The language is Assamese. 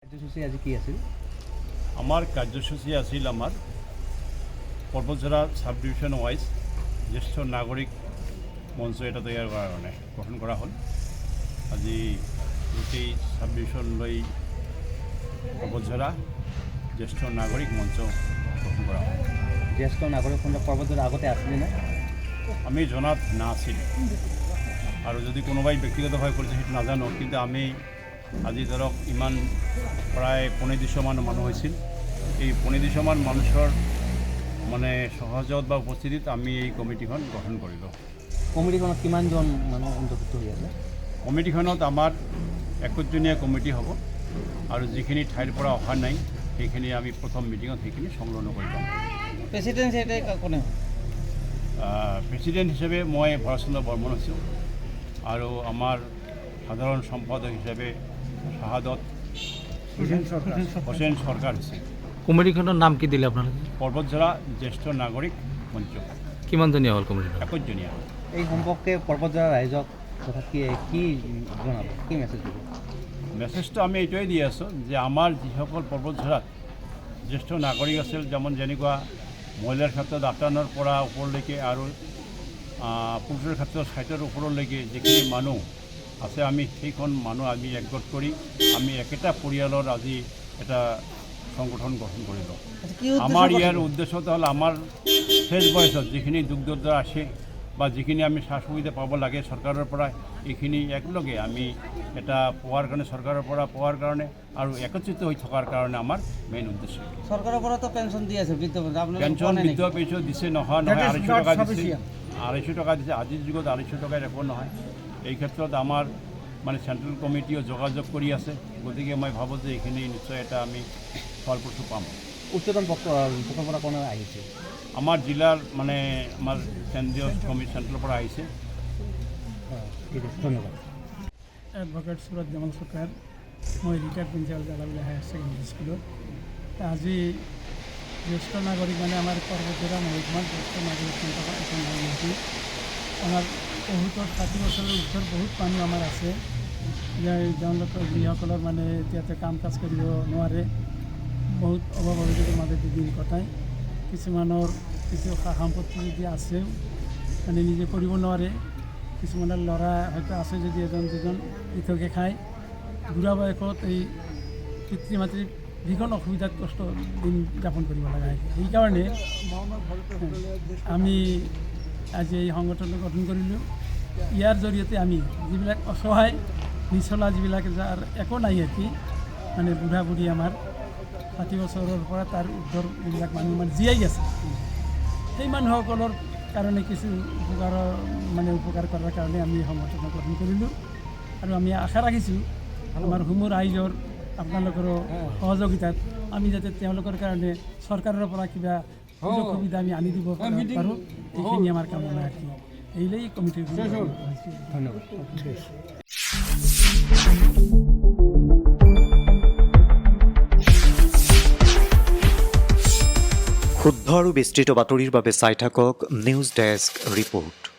কাৰ্যসূচী আজি কি আছিল? আমাৰ কাৰ্যসূচী আছিল আমাৰ পৰ্বতঝৰা সাব ডিভিশন ওয়াইজ জ্যেষ্ঠ নাগৰিক মঞ্চ এটা তৈয়াৰ কৰাৰ কাৰণে গঠন কৰা হ'ল। আজি গোটেই সাব ডিভিশন লৈ পৰ্বতঝৰা জ্যেষ্ঠ নাগৰিক মঞ্চ গঠন কৰা হ'ল। জ্যেষ্ঠ নাগৰিক মঞ্চ পৰ্বতঝৰা আগতে আছিলে নে? আমি জনাত নাছিল, আৰু যদি কোনোবাই ব্যক্তিগতভাৱে কৰিছে সেইটো নাজানো, কিন্তু আমি আজি ধৰক ইমান প্ৰায় ২৫০০মান মানুহ হৈছিল। এই ২৫০০মান মানুহৰ মানে সহযোগ বা উপস্থিতিত আমি এই কমিটিখন গঠন কৰিলোঁ। কমিটিখনত কিমানজন মানুহ অন্তৰ্ভুক্ত হৈ আছে? কমিটিখনত আমাৰ ২১জনীয়া কমিটি হ'ব, আৰু যিখিনি ঠাইৰ পৰা অহা নাই সেইখিনি আমি প্ৰথম মিটিঙত সেইখিনি সংলগ্ন কৰি ল'ম। প্ৰেচিডেণ্ট কোনে? প্ৰেচিডেণ্ট হিচাপে মই ভৰতচন্দ্ৰ বৰ্মন হৈছোঁ, আৰু আমাৰ সাধাৰণ সম্পাদক হিচাপে শাহাদত হোসেন সৰকাৰ হৈছে। কমিটিখনৰ নাম কি দিলে আপোনালোকে? পৰ্বতঝৰা জ্যেষ্ঠ নাগৰিক মঞ্চ। কিমানজনীয়া হ'ল কমিটিখন? ২১জনীয়া। এই সম্পৰ্কে পৰ্বতঝৰা ৰাইজক কথা কি জনাব, কি মেছেজ দিব? মেছেজটো আমি এইটোৱে দি আছোঁ যে আমাৰ যিসকল পৰ্বতঝৰাত জ্যেষ্ঠ নাগৰিক আছিল, যেনেকুৱা মহিলাৰ ক্ষেত্ৰত ৮ৰ পৰা ওপৰলৈকে আৰু পুৰুষৰ ক্ষেত্ৰত ৬০ৰ ওপৰলৈকে যিখিনি মানুহ আছে, আমি সেইখন মানুহ আমি একগোট কৰি আমি একেটা পৰিয়ালৰ আজি এটা সংগঠন গঠন কৰিলোঁ। আমাৰ ইয়াৰ উদ্দেশ্যটো হ'ল আমাৰ শেষ বয়সত যিখিনি দুগ্ধদাতা আছে বা যিখিনি আমি সা সুবিধা পাব লাগে চৰকাৰৰ পৰা, এইখিনি একেলগে আমি এটা পোৱাৰ কাৰণে, চৰকাৰৰ পৰা পোৱাৰ কাৰণে আৰু একত্ৰিত হৈ থকাৰ কাৰণে আমাৰ মেইন উদ্দেশ্য। চৰকাৰৰ পৰাতো পেঞ্চন দি আছে, পেঞ্চন বৃদ্ধ পেঞ্চন দিছে, নহয় ২৫০ টকা দিছে, ২৫০ টকা দিছে। আজিৰ যুগত ২৫০ টকাই একো নহয়। এই ক্ষেত্ৰত আমাৰ মানে চেণ্ট্ৰেল কমিটিও যোগাযোগ কৰি আছে, গতিকে মই ভাবোঁ যে এইখিনি নিশ্চয় এটা আমি ফলপ্ৰসূ পাম। উচ্চতম পক্ষৰ পৰা কোনে আহিছে? আমাৰ জিলাৰ মানে আমাৰ কেন্দ্ৰীয় কমিটি চেণ্ট্ৰেলৰ পৰা আহিছে। ধন্যবাদ। এডভোকেট সুরত জামাল সরকার, মই রিটায়ার্ড প্রিন্সিপাল জালাবিলা হায়ার সেকেন্ডারি স্কুলত। আজি জ্যেষ্ঠ নাগরিক মানে আমার পর্বতঝরা মহকুমার জ্যেষ্ঠ নাগরিক এখন নাগরিক আমার বহুতৰ ৬০ বছৰৰ উৰ্ধৰ বহুত মানুহ আমাৰ আছে, তেওঁলোকৰ যিসকলৰ মানে এতিয়াতে কাম কাজ কৰিব নোৱাৰে, বহুত অভাৱ অভিযোগৰ মাজেদি দিন কটায়। কিছুমানৰ কিছু সা সম্পত্তি যদি আছেও মানে নিজে কৰিব নোৱাৰে, কিছুমানৰ ল'ৰা হয়তো আছে যদি এজন দুজন পৃথকে খায়। বুঢ়া বয়সত এই পিতৃ মাতৃৰ যিকোনো অসুবিধাত কষ্ট দিন যাপন কৰিব লগা হয়। সেইকাৰণে আমি আজি এই সংগঠনটো গঠন কৰিলোঁ। ইয়াৰ জৰিয়তে আমি যিবিলাক অসহায় নিচলা, যিবিলাক যাৰ একো নাই, কি মানে বুঢ়া বুঢ়ী আমাৰ ৬০ বছৰৰ পৰা তাৰ উৰ্ধৰ যিবিলাক মানুহ মানে জীয়াই আছে, সেই মানুহসকলৰ কাৰণে কিছু উপকাৰ কৰাৰ কাৰণে আমি সংগঠন গঠন কৰিলোঁ। আৰু আমি আশা ৰাখিছোঁ আমাৰ সমূহ ৰাইজৰ আপোনালোকৰো সহযোগিতাত আমি যাতে তেওঁলোকৰ কাৰণে চৰকাৰৰ পৰা কিবা সুযোগ সুবিধা আমি আনি দিব পাৰোঁ, এইখিনি আমাৰ কামনা ৰাখি এইলেই কমিটিৰ ধন্যবাদ। শুদ্ধ আৰু বিস্তৃত বাতৰিৰ বাবে চাই থাকক নিউজ ডেস্ক ৰিপৰ্ট।